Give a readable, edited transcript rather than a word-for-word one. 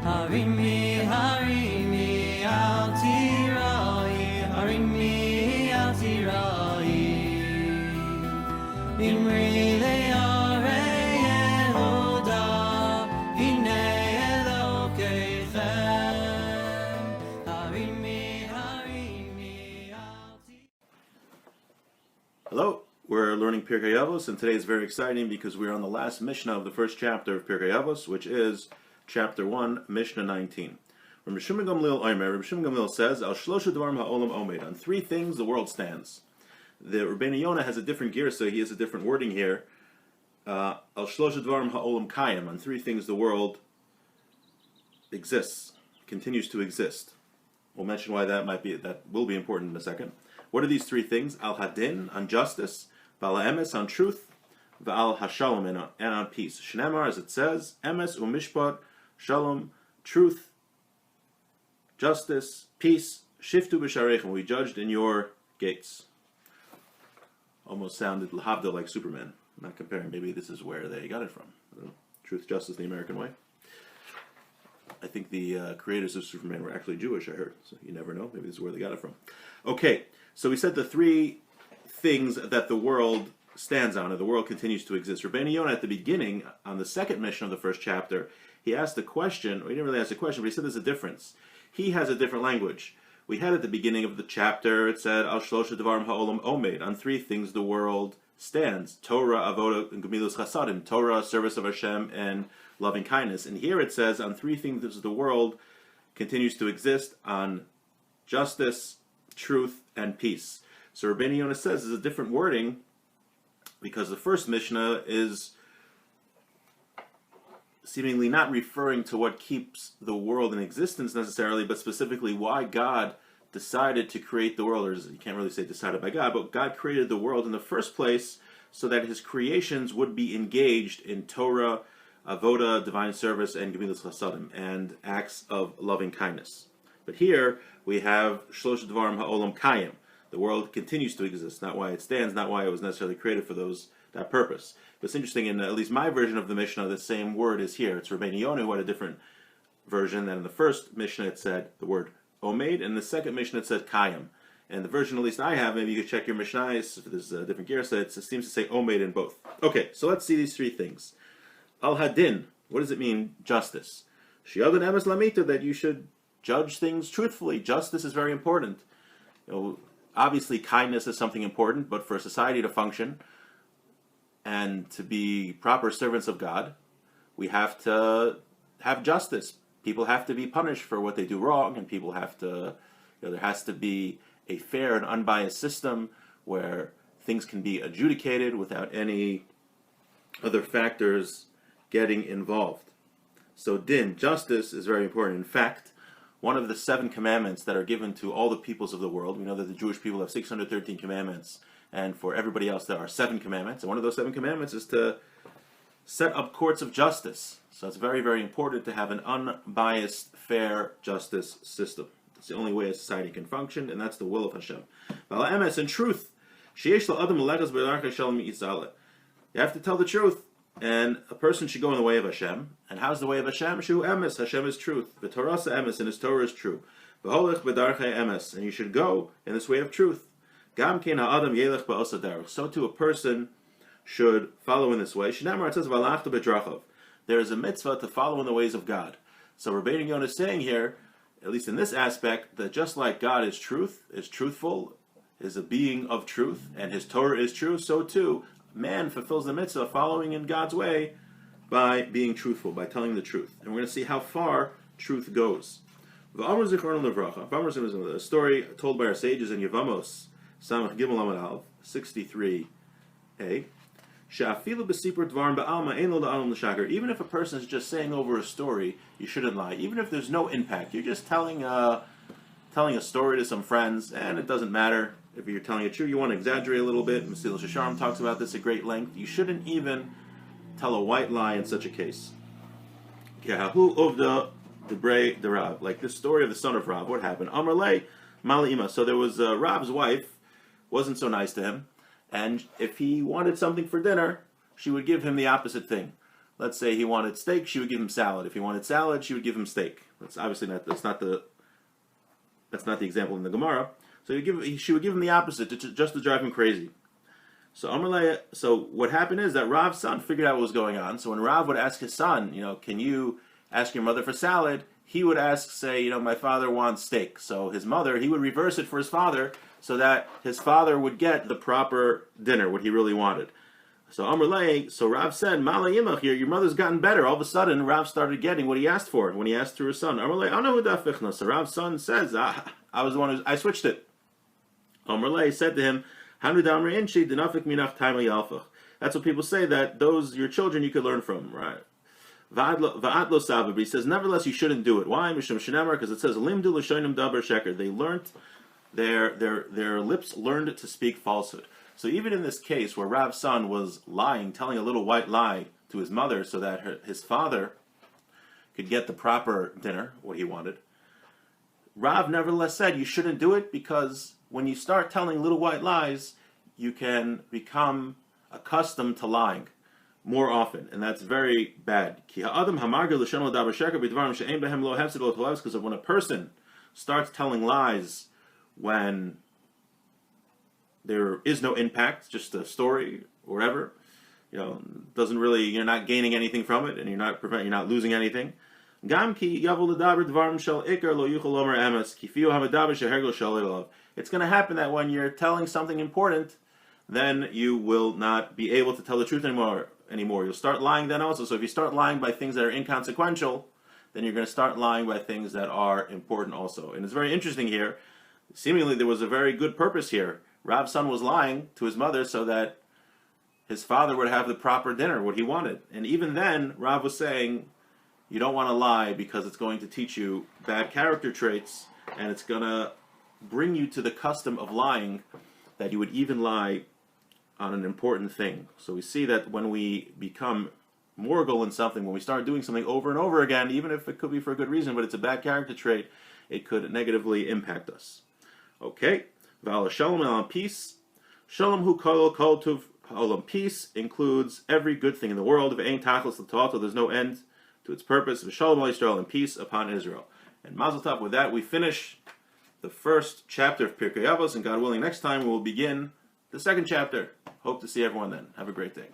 Harimi, harimi, al tirai, harimi, al tirai. Imri le'arei Yehuda, hinei Elokeichem. Harimi, harimi, al tirai. Hello, we're learning Pirkei Avos, and today is very exciting because we're on the last Mishnah of the first chapter of Pirkei Avos, which is chapter 1, Mishnah 19. Rabbi Shimon Gamliel says, Al shlosha dvarim ha'olam omed, on three things the world stands. The Rabeinu Yonah has a different gear, so he has a different wording here. Al shlosha dvarim ha'olam kayim, on three things the world exists, continues to exist. We'll mention why that will be important in a second. What are these three things? Al hadin, on justice, Val ha'emes, on truth, Val hashalom, and on peace. Shnemar, as it says, emes u'mishpat, shalom, truth, justice, peace, shiftu b'shareichem, we judged in your gates. Almost sounded lahavdil like Superman. I'm not comparing, maybe this is where they got it from. Truth, justice, the American way. I think the creators of Superman were actually Jewish, I heard. So you never know, maybe this is where they got it from. Okay, so we said the three things that the world stands on, and the world continues to exist. Rabeinu Yonah, at the beginning, on the second mission of the first chapter, he asked a question, or he didn't really ask a question, but he said there's a difference. He has a different language. We had at the beginning of the chapter, it said, Al shlosha dvarim ha'olam omed, on three things the world stands. Torah, avoda, and gemilus chasadim. Torah, service of Hashem, and loving kindness. And here it says, on three things the world continues to exist, on justice, truth, and peace. So Rabeinu Yonah says there's a different wording, because the first Mishnah is seemingly not referring to what keeps the world in existence necessarily, but specifically why God decided to create the world, or you can't really say decided by God, but God created the world in the first place so that his creations would be engaged in Torah, avoda, divine service, and gemilus chasadim, and acts of loving kindness. But here we have shlosh dvarim ha'olam kayim. The world continues to exist, not why it stands, not why it was necessarily created for that purpose. But it's interesting, in at least my version of the Mishnah, the same word is here. It's Rabeinu Yonah who had a different version than in the first Mishnah it said the word omed, and in the second Mishnah it said kayim. And the version at least I have, maybe you could check your Mishnahs if there's a different gear set, it seems to say omed in both. Okay, so let's see these three things. Al hadin, what does it mean, justice? Shi'adin emes lamita, that you should judge things truthfully. Justice is very important. Obviously, kindness is something important, but for a society to function and to be proper servants of God, we have to have justice. People have to be punished for what they do wrong, and people have to, there has to be a fair and unbiased system where things can be adjudicated without any other factors getting involved. So din, justice, is very important. In fact, one of the 7 commandments that are given to all the peoples of the world, we know that the Jewish people have 613 commandments, and for everybody else there are 7 commandments, and one of those 7 commandments is to set up courts of justice. So it's very, very important to have an unbiased, fair justice system. It's the only way a society can function, and that's the will of Hashem. Emes, in truth, you have to tell the truth, and a person should go in the way of Hashem. And how's the way of Hashem? Shu emes, Hashem is truth. V'torasa emes, and his Torah is true. V'holech b'darchei emes, and you should go in this way of truth. Gam kein ha'adam yelech ba'osa darech. So too a person should follow in this way. Shnamar, it says, v'alachta b'drachav. There is a mitzvah to follow in the ways of God. So Rabeinu Yonah is saying here, at least in this aspect, that just like God is truth, is truthful, is a being of truth, and his Torah is true, so too man fulfills the mitzvah following in God's way by being truthful, by telling the truth. And we're going to see how far truth goes. A story told by our sages in Yevamos, Samach Gimel Amud Aleph, 63a. Even if a person is just saying over a story, you shouldn't lie. Even if there's no impact, you're just telling a story to some friends, and it doesn't matter if you're telling it true. You want to exaggerate a little bit. Mesil Shasharim talks about this at great length. You shouldn't even tell a white lie in such a case. Like this story of the son of Rav. What happened? Amar lei Malima. So there was Rav's wife, wasn't so nice to him, and if he wanted something for dinner, she would give him the opposite thing. let's say he wanted steak, she would give him salad. If he wanted salad, she would give him steak. That's obviously not the example in the Gemara. So she would give him the opposite, just to drive him crazy. So what happened is that Rav's son figured out what was going on. So when Rav would ask his son, can you ask your mother for salad? He would ask, say, my father wants steak. So his mother, he would reverse it for his father, so that his father would get the proper dinner, what he really wanted. So Rav said, Mala Yimach, here, your mother's gotten better. All of a sudden, Rav started getting what he asked for when he asked to her son. So Rav's son says, I was the one I switched it. Amrlei said to him, that's what people say, that those, your children, you could learn from, right? But he says, nevertheless, you shouldn't do it. Why? Because it says, they learned, their lips learned to speak falsehood. So even in this case where Rav's son was lying, telling a little white lie to his mother so that his father could get the proper dinner, what he wanted, Rav nevertheless said you shouldn't do it, because when you start telling little white lies, you can become accustomed to lying more often, and that's very bad. Because when a person starts telling lies when there is no impact, just a story or whatever, doesn't really, you're not gaining anything from it, and you're not losing anything. It's going to happen that when you're telling something important, then you will not be able to tell the truth anymore. You'll start lying then also. So if you start lying by things that are inconsequential, then you're going to start lying by things that are important also. And it's very interesting here. Seemingly there was a very good purpose here. Rav's son was lying to his mother so that his father would have the proper dinner, what he wanted. And even then, Rav was saying, you don't want to lie because it's going to teach you bad character traits, and it's going to bring you to the custom of lying, that you would even lie on an important thing. So we see that when we become morgul in something, when we start doing something over and over again, even if it could be for a good reason, but it's a bad character trait, it could negatively impact us. Okay, Vala Shalom Elam, peace. Shalom hu kol tuv olam, peace includes every good thing in the world. If ain't tachlis l'to'ato, there's no end to its purpose. V'shalom al Yisrael, and peace upon Israel. And Mazel Tov, with that we finish the first chapter of Pirkei Avos, and God willing, next time we will begin the second chapter. Hope to see everyone then. Have a great day.